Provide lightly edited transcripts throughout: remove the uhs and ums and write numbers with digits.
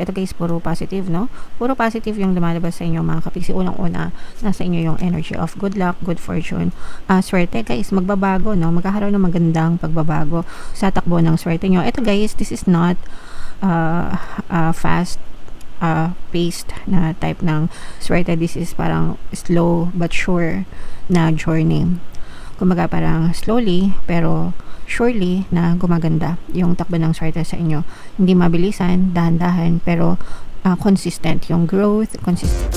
Ito guys, puro positive, no? Puro positive yung lumalabas sa inyo mga kapiksi. Unang-una, nasa inyo yung energy of good luck, good fortune. Swerte guys, magbabago, no? Magkakaroon ng magandang pagbabago sa takbo ng swerte nyo. Ito guys, this is not fast paced na type ng swerte. This is parang slow but sure na journey. Kumbaga parang slowly pero surely na gumaganda yung takbo ng swerte sa inyo. Hindi mabilisan, dahan-dahan, pero consistent yung growth, consistent.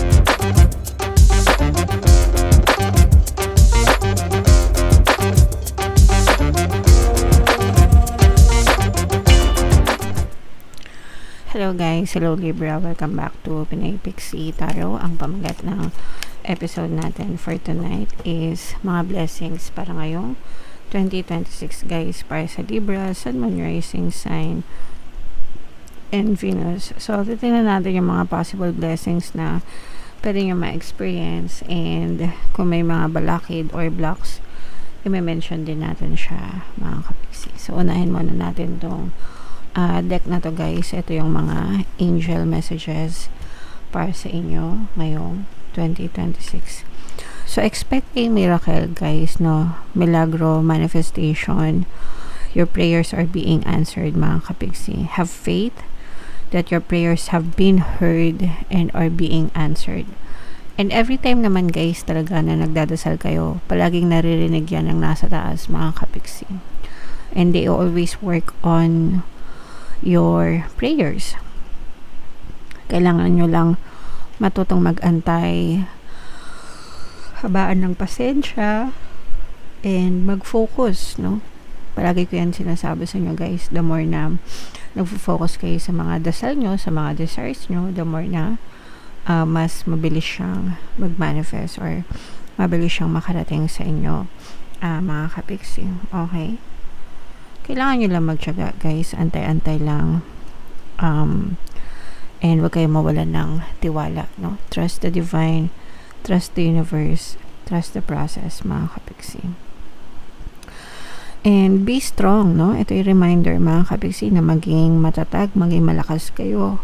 Hello guys, hello Libra, welcome back to Pinay Pixie Tarot. Ang pamagat ng episode natin for tonight is mga blessings para ngayong 2026 guys, para sa Libra, Sun, Moon, Rising sign and Venus. So titingnan natin yung mga possible blessings na pwede nyo ma-experience, and kung may mga balakid or blocks, i-mention din natin siya mga kapiksi. So unahin muna natin tong deck na to guys. Ito yung mga angel messages para sa inyo ngayong 2026. So expect a miracle guys, no? Milagro, manifestation. Your prayers are being answered mga kapiksi. Have faith that your prayers have been heard and are being answered. And every time naman guys talaga na nagdadasal kayo, palaging naririnig yan ng nasa taas mga kapiksi. And they always work on your prayers. Kailangan nyo lang matutong mag-antay, habaan ng pasensya, and mag-focus, no? Palagi ko yan sinasabi sa inyo guys, the more na nag-focus kayo sa mga dasal nyo, sa mga desires nyo, the more na mas mabilis siyang mag-manifest or mabilis siyang makarating sa inyo mga kapiksi. Okay? Kailangan nyo lang magtiyaga guys, antay-antay lang, and huwag kayo mawalan ng tiwala, no? Trust the divine, trust the universe, trust the process mga kapiksi. And be strong, no? Ito yung reminder mga kapiksi na maging matatag, maging malakas kayo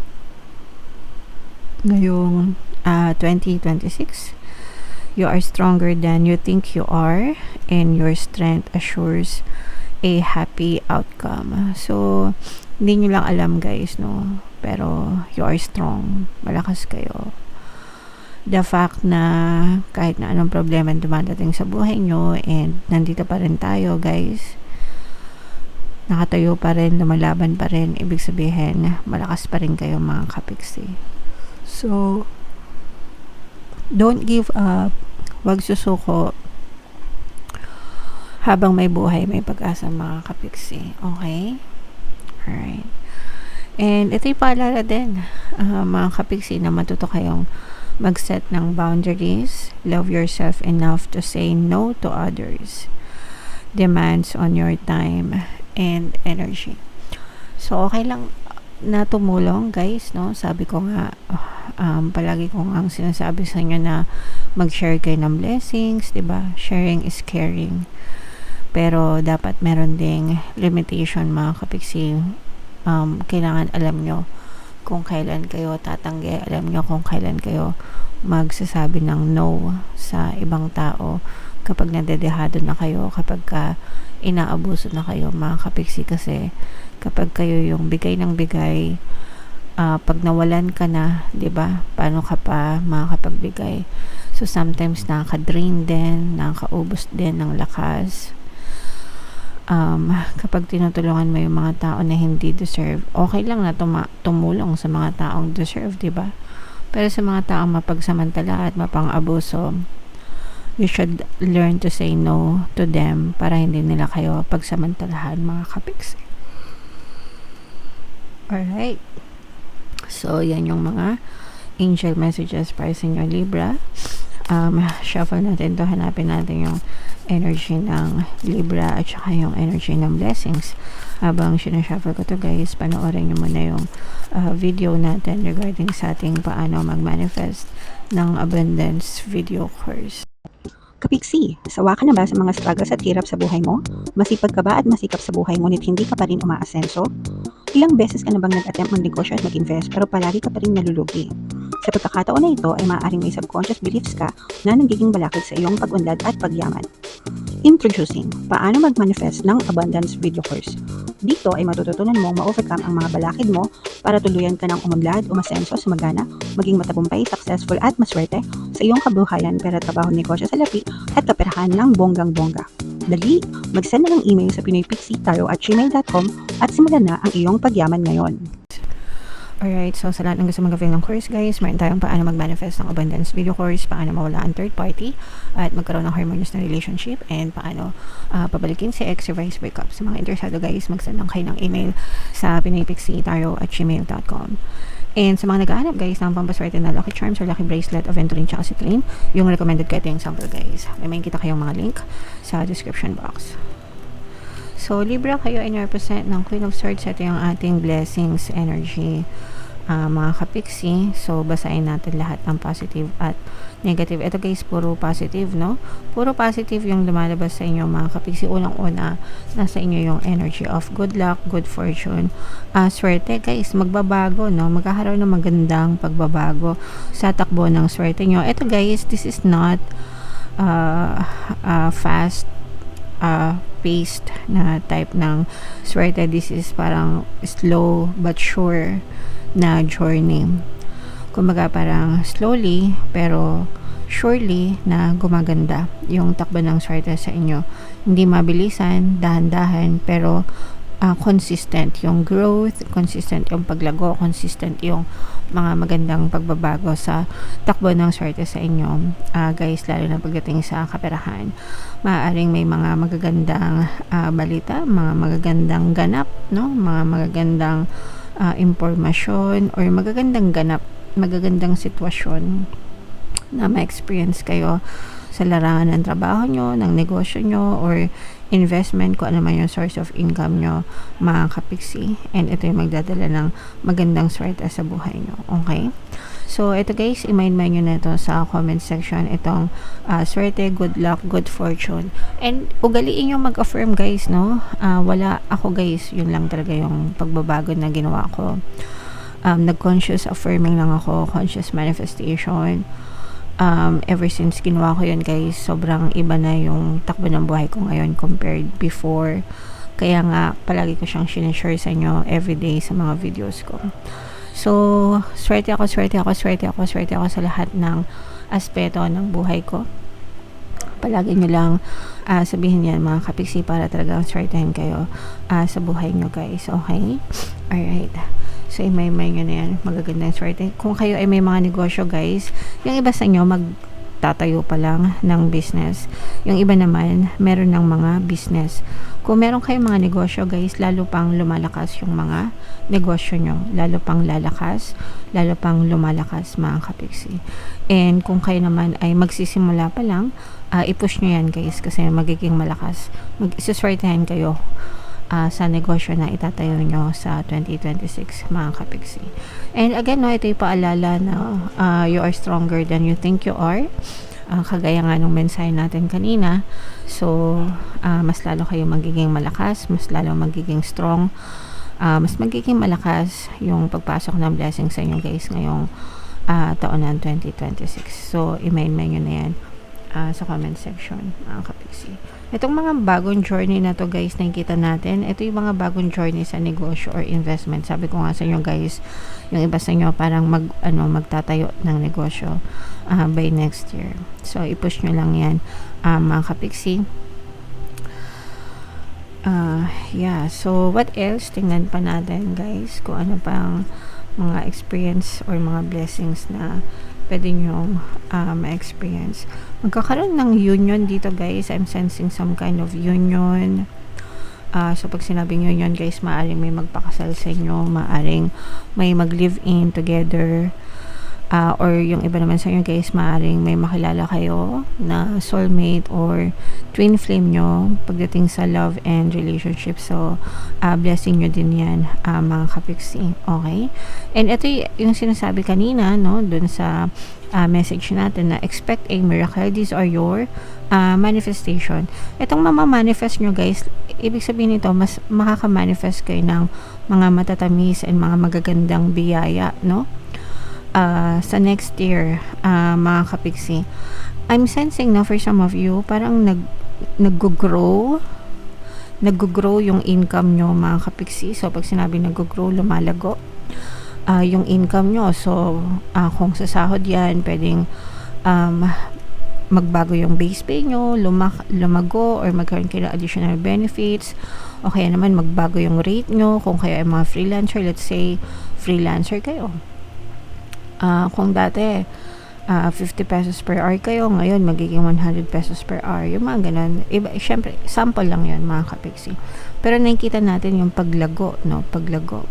ngayong 2026. You are stronger than you think you are, and your strength assures a happy outcome. So hindi nyo lang alam guys, no? Pero you are strong, malakas kayo. The fact na kahit na anong problema dumadating sa buhay nyo, and nandito pa rin tayo guys, nakatayo pa rin, lumalaban pa rin, ibig sabihin malakas pa rin kayo mga kapiksi. So don't give up, wag susuko. Habang may buhay, may pag-asa mga kapiksi. Okay? Alright. And ito'y paalala din mga kapiksi na matuto kayong mag-set ng boundaries. Love yourself enough to say no to others demands on your time and energy. So okay lang na tumulong guys, no? Sabi ko nga palagi ko nga sinasabi sa inyo na mag-share kayo ng blessings, 'di ba? Sharing is caring. Pero dapat meron ding limitation mga kapiksi. Kailangan alam nyo kung kailan kayo tatanggi, alam nyo kung kailan kayo magsasabi ng no sa ibang tao kapag nadedehado na kayo, kapag inaabuso na kayo mga kapiksi. Kasi kapag kayo yung bigay ng bigay, pag nawalan ka na, 'di ba? Paano ka pa makakapagbigay? So sometimes nakaka-drain din, nakakaubos din ng lakas. Kapag tinutulungan mo yung mga tao na hindi deserve, okay lang na tumulong sa mga taong deserve, diba? Pero sa mga taong mapagsamantala at mapang-abuso, you should learn to say no to them para hindi nila kayo pagsamantalahan mga kapiksi. Alright. So, yan yung mga angel messages para sa inyo Libra. Shuffle natin to, hanapin natin yung energy ng Libra at saka yung energy ng blessings. Habang sinashuffle ko to guys, panoorin nyo muna yung video natin regarding sa ating paano mag-manifest ng abundance video course. Kapiksi, sawa ka na ba sa mga struggles at hirap sa buhay mo? Masipag ka ba at masikap sa buhay ngunit hindi ka pa rin umaasenso? Ilang beses ka na bang nag-attempt mag-negosyo at mag-invest pero palagi ka pa rin nalulugi? Sa pagkakataon na ito ay maaaring may subconscious beliefs ka na nagiging balakid sa iyong pag-unlad at pagyaman. Introducing, paano mag-manifest ng abundance video course. Dito ay matututunan mong ma-overcome ang mga balakid mo para tuluyan ka ng umunlad, umasenso, sumagana, maging matagumpay, successful at maswerte sa iyong kabuhayan, pera, trabaho, negosyo, salapi at kaperahan ng bonggang-bongga. Dali, mag-send na ng email sa pinoypixitaro@gmail.com at simulan na ang iyong pagyaman ngayon. Alright, so sa lahat ng gusto mag-avail ng course guys, meron tayong paano mag-manifest ng abundance video course, paano mawala ang third party at magkaroon ng harmonious na relationship, and paano pabalikin si ex, reverse breakup. Sa mga interesado guys, mag-send lang kayo ng email sa pinoypixitaro@gmail.com. And sa mga nag-aanap guys ng pampaswerte na lucky charms or lucky bracelet, aventurine tsaka citrine, yung recommended ko ito yung sample guys. May makikita kayong mga link sa description box. So, Libra, kayo ay represent ng Queen of Swords. Ito yung ating blessings energy, mga kapiksi. So, basahin natin lahat ng positive at negative. Ito guys, puro positive, no? Puro positive yung lumalabas sa inyo, mga kapiksi. Unang-una, nasa inyo yung energy of good luck, good fortune. Swerte guys, magbabago, no? Magkakaroon ng magandang pagbabago sa takbo ng swerte nyo. Ito guys, this is not fast paced na type ng swerte. This is parang slow but sure na journey. Kumbaga parang slowly pero surely na gumaganda yung takbo ng swerte sa inyo. Hindi mabilisan, dahan-dahan, pero consistent yung growth, consistent yung paglago, consistent yung mga magandang pagbabago sa takbo ng swerte sa inyo, guys, lalo na pagdating sa kaperahan. Maaaring may mga magagandang balita, mga magagandang ganap, no? Mga magagandang impormasyon or magagandang ganap, magagandang sitwasyon na ma-experience kayo sa larangan ng trabaho nyo, ng negosyo nyo, or investment, kung ano man yung source of income nyo, mga kapiksi. And ito yung magdadala ng magandang swerte sa buhay nyo. Okay? So, ito guys, i-mind nyo na ito sa comment section. Itong swerte, good luck, good fortune. And ugaliin yung mag-affirm guys, no? Wala ako guys, yun lang talaga yung pagbabago na ginawa ko. Nag-conscious affirming lang ako, conscious manifestation. Ever since ginawa ko yun guys, sobrang iba na yung takbo ng buhay ko ngayon compared before. Kaya nga, palagi ko siyang sinishare sa inyo everyday sa mga videos ko. So, swerte ako sa lahat ng aspeto ng buhay ko. Palagi nyo lang sabihin yan mga kapiksi para talagang swertehin kayo sa buhay nyo guys. Okay? Alright. So, may nyo na yan. Magagandang swerte. Kung kayo ay may mga negosyo guys, yung iba sa inyo magtatayo pa lang ng business. Yung iba naman, meron ng mga business. Kung meron kayong mga negosyo guys, lalo pang lumalakas yung mga negosyo nyo. Lalo pang lalakas, lalo pang lumalakas mga kapiksi. And kung kayo naman ay magsisimula pa lang, i-push nyo yan guys kasi magiging malakas. Mag-swertehan kayo sa negosyo na itatayo nyo sa 2026 mga kapiksi. And again, no, ito yung paalala na you are stronger than you think you are. Kagaya nga nung mensahe natin kanina. So, mas lalo kayo magiging malakas, mas lalo magiging strong, mas magiging malakas yung pagpasok ng blessing sa inyo guys ngayong taon ng 2026. So, i-mail nyo na yan sa comment section mga kapiksi. Itong mga bagong journey na to guys, nakikita natin, ito yung mga bagong journey sa negosyo or investment. Sabi ko nga sa inyo guys, yung iba sa inyo parang magtatayo ng negosyo by next year. So, i-push nyo lang yan mga kapiksi. Yeah, so what else? Tingnan pa natin guys kung ano pang mga experience or mga blessings na pwede nyo ma-experience. Magkakaroon ng union dito guys. I'm sensing some kind of union. So pag sinabing union guys, maaring may magpakasal sa inyo, maaring may mag-live in together. or yung iba naman sa inyo guys, maaaring may makilala kayo na soulmate or twin flame nyo pagdating sa love and relationship. So, blessing nyo din yan, mga kapiksi. Okay? And ito yung sinasabi kanina, no, dun sa message natin na expect a miracle. These are your manifestation. Itong mamamanifest nyo guys, ibig sabihin nito, mas makaka-manifest kayo ng mga matatamis and mga magagandang biyaya, no? Sa next year, mga kapiksi. I'm sensing na for some of you, parang nag-grow yung income nyo, mga kapiksi. So, pag sinabi nag-grow, lumalago yung income nyo. So, kung sa sahod yan, pwedeng magbago yung base pay nyo, lumago, or magkaroon kayo ng additional benefits, o kaya naman magbago yung rate nyo, kung kayo ay mga freelancer, let's say, freelancer kayo. Kung dati 50 pesos per hour kayo, ngayon magiging 100 pesos per hour, yung mga ganun. Iba, syempre, sample lang yun, mga kapiksi. Pero nakikita natin yung paglago, no? Paglago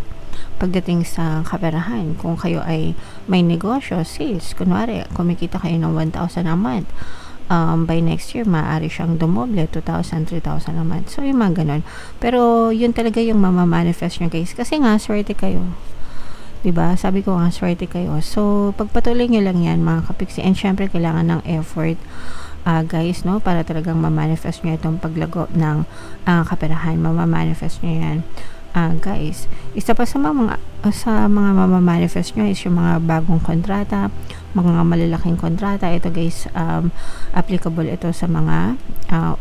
pagdating sa kaperahan. Kung kayo ay may negosyo, sales, kunwari, kumikita kayo ng 1,000 a month, by next year, maaari siyang dumoble, 2,000, 3,000 a month. So, yung mga ganun. Pero, yun talaga yung mamamanifest nyo, guys. Kasi nga, swerte kayo. Diba? Sabi ko nga, swerte kayo. So, pagpatuloy nyo lang yan, mga kapiksi. And syempre, kailangan ng effort, guys, no? Para talagang mamanifest nyo itong paglago ng kaperahan. Mamamanifest nyo yan, guys. Isa pa sa mga mamamanifest nyo is yung mga bagong kontrata, mga malalaking kontrata. Ito, guys, applicable ito sa mga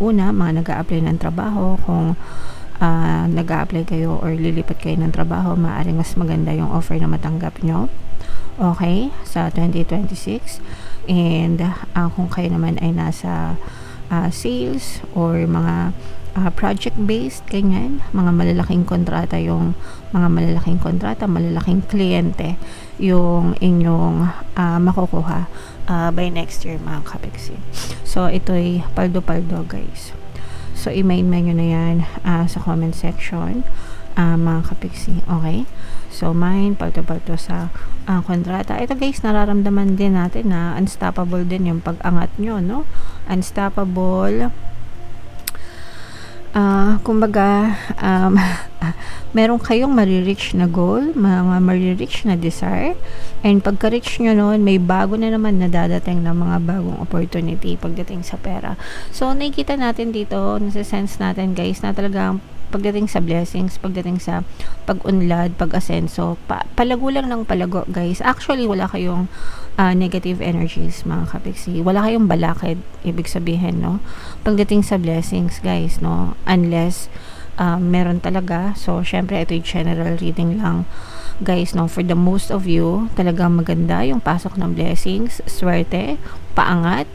mga nag-a-apply ng trabaho. Kung nag-a-apply kayo or lilipat kayo ng trabaho, maaaring mas maganda yung offer na matanggap nyo, okay, sa 2026. And kung kayo naman ay nasa sales or mga project-based, ganyan, mga malalaking kontrata, malalaking kliyente yung inyong makukuha by next year, mga kapiksi. So, ito'y paldo-paldo, guys. So, i-main nyo na yan sa comment section, mga kapiksi. Okay? So, mine, palto-palto sa kontrata. Ito, guys, nararamdaman din natin na unstoppable din yung pag-angat nyo, no? Unstoppable. Kumbaga, meron kayong marireach na goal, mga marireach na desire, and pagka-reach nyo noon, may bago na naman na dadating na mga bagong opportunity pagdating sa pera. So, nakikita natin dito, nasa-sense natin, guys, na talagang pagdating sa blessings, pagdating sa pag-unlad, pag-asenso, palago lang ng palago, guys. Actually, wala kayong negative energies, mga kapiksi. Wala kayong balakid, ibig sabihin, no? Pagdating sa blessings, guys, no? Unless meron talaga. So, syempre, ito yung general reading lang, guys, no? For the most of you, talagang maganda yung pasok ng blessings, swerte, paangat,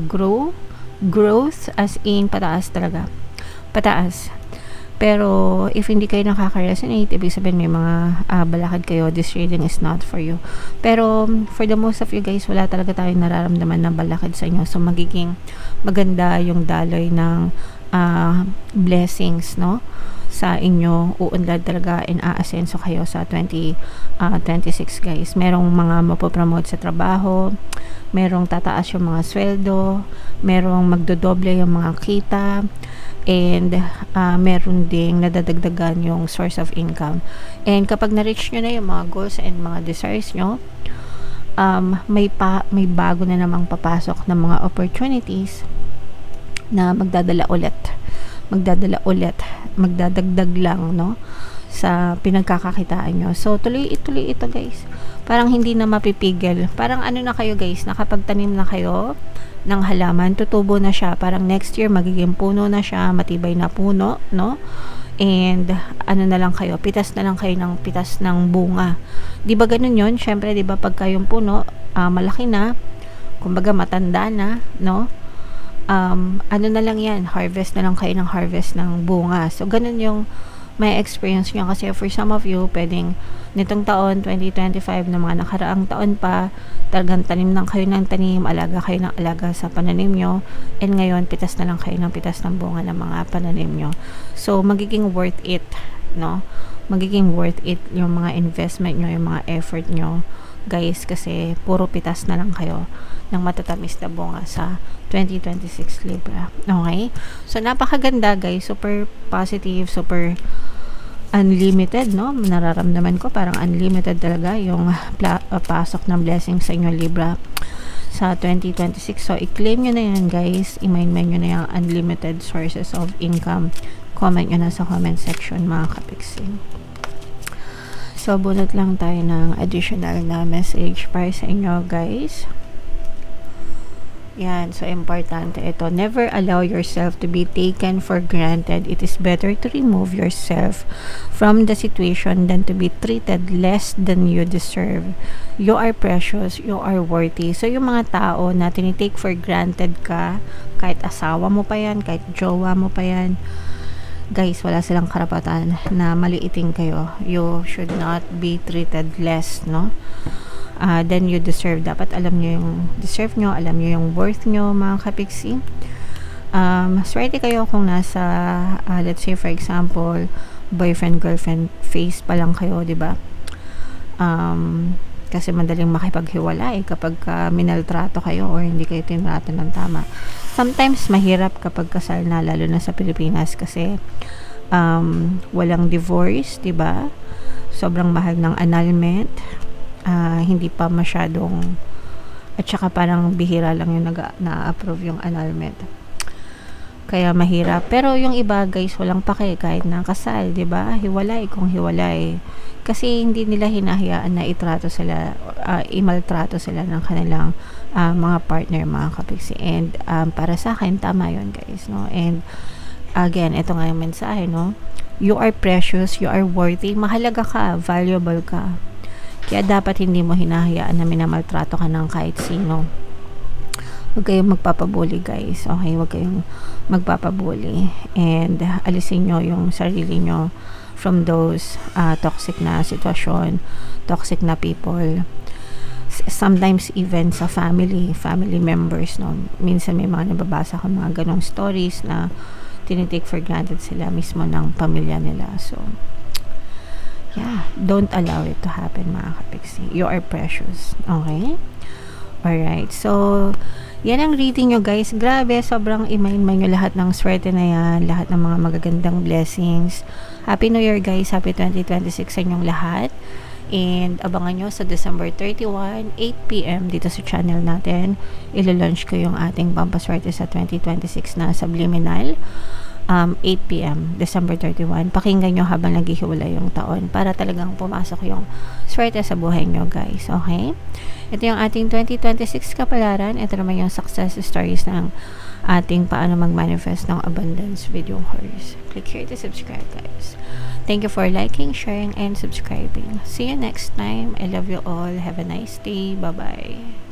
growth, as in, pataas talaga. Pataas. Pero, if hindi kayo nakaka-resonate, ibig sabihin may mga balakid kayo, this reading is not for you. Pero, for the most of you guys, wala talaga tayong nararamdaman ng balakid sa inyo. So, magiging maganda yung daloy ng blessings, no? Sa inyo, uunlad talaga and aasenso kayo sa 2026, guys. Merong mga mapopromote sa trabaho, merong tataas yung mga sweldo, merong magdodoble yung mga kita, and meron ding nadadagdagan yung source of income. And kapag na-reach nyo na yung mga goals and mga desires nyo, may bago na namang papasok ng mga opportunities na magdadagdag lang, no, sa pinagkakakitaan nyo. So, tuloy-tuloy ito, guys. Parang hindi na mapipigil. Parang ano na kayo, guys, nakapagtanim na kayo ng halaman, tutubo na siya. Parang next year, magiging puno na siya, matibay na puno, no? And, ano na lang kayo, pitas na lang kayo ng pitas ng bunga. Di ba ganun yun? Syempre, di ba, pagka yung puno, malaki na, kumbaga matanda na, no? Ano na lang yan, harvest na lang kayo ng harvest ng bunga. So, ganun yung may experience nyo. Kasi for some of you, pwedeng nitong taon, 2025, na mga nakaraang taon pa, talagang tanim lang kayo ng tanim, alaga kayo ng alaga sa pananim nyo, and ngayon, pitas na lang kayo ng pitas ng bunga ng mga pananim nyo. So, magiging worth it, no? Magiging worth it yung mga investment nyo, yung mga effort nyo guys, kasi puro pitas na lang kayo ng matatamis na bunga sa 2026 Libra. Okay? So, napakaganda guys. Super positive, super unlimited, no? Nararamdaman ko parang unlimited talaga yung pasok ng blessing sa inyo Libra sa 2026. So, i-claim nyo na yan guys. I-mind nyo na yung unlimited sources of income. Comment nyo na sa comment section mga kapiksi. So, bunot lang tayo ng additional na message para sa inyo guys. Yan, so importante ito. Never allow yourself to be taken for granted. It is better to remove yourself from the situation than to be treated less than you deserve. You are precious, you are worthy. So, yung mga tao na tinitake for granted ka, kahit asawa mo pa yan, kahit jowa mo pa yan, guys, wala silang karapatan na maliiting kayo. You should not be treated less, no? Then you deserve. Dapat alam nyo yung deserve nyo, alam nyo yung worth nyo, mga kapiksi. Swerte kayo kung nasa, let's say for example, boyfriend-girlfriend phase pa lang kayo, di ba? Kasi madaling makipaghiwalay kapag minaltrato kayo or hindi kayo tinrato ng tama. Sometimes mahirap kapag kasal na, lalo na sa Pilipinas kasi walang divorce, 'di ba? Sobrang mahal ng annulment. Hindi pa masyadong, at saka parang bihira lang yung na-approve yung annulment. Kaya mahirap. Pero yung iba guys, walang pake kahit na kasal, 'di ba? Hiwalay kung hiwalay. Kasi hindi nila hinahayaan na itrato sila, imaltrato sila ng kanilang mga partner, mga kapiksi. And para sa akin, tama yun guys, no? And again, ito nga yung mensahe, no? You are precious, you are worthy, mahalaga ka, valuable ka. Kaya dapat hindi mo hinahayaan na minamaltrato ka ng kahit sino. Huwag kayong magpapabuli guys, okay? Huwag kayong magpapabuli. And alisin nyo yung sarili nyo from those toxic na sitwasyon, toxic na people. Sometimes even sa family members, no? Minsan may mga nababasa ko mga ganong stories na tinitake for granted sila mismo ng pamilya nila. So, yeah, don't allow it to happen, mga kapiksi. You are precious. Okay? Alright. So, yan ang reading nyo guys. Grabe, sobrang imain-main nyo lahat ng swerte na yan. Lahat ng mga magagandang blessings. Happy New Year guys. Happy 2026 sa inyong lahat. And abangan nyo sa December 31, 8 p.m. dito sa channel natin. Ilo-launch ko yung ating pampaswerte sa 2026 na Subliminal. 8 p.m. December 31. Pakinggan nyo habang naghihiwalay yung taon para talagang pumasok yung swerte sa buhay nyo guys. Okay? Ito yung ating 2026 kapalaran. Ito naman yung success stories ng ating paano mag-manifest ng abundance video course. Click here to subscribe guys. Thank you for liking, sharing, and subscribing. See you next time. I love you all. Have a nice day. Bye-bye.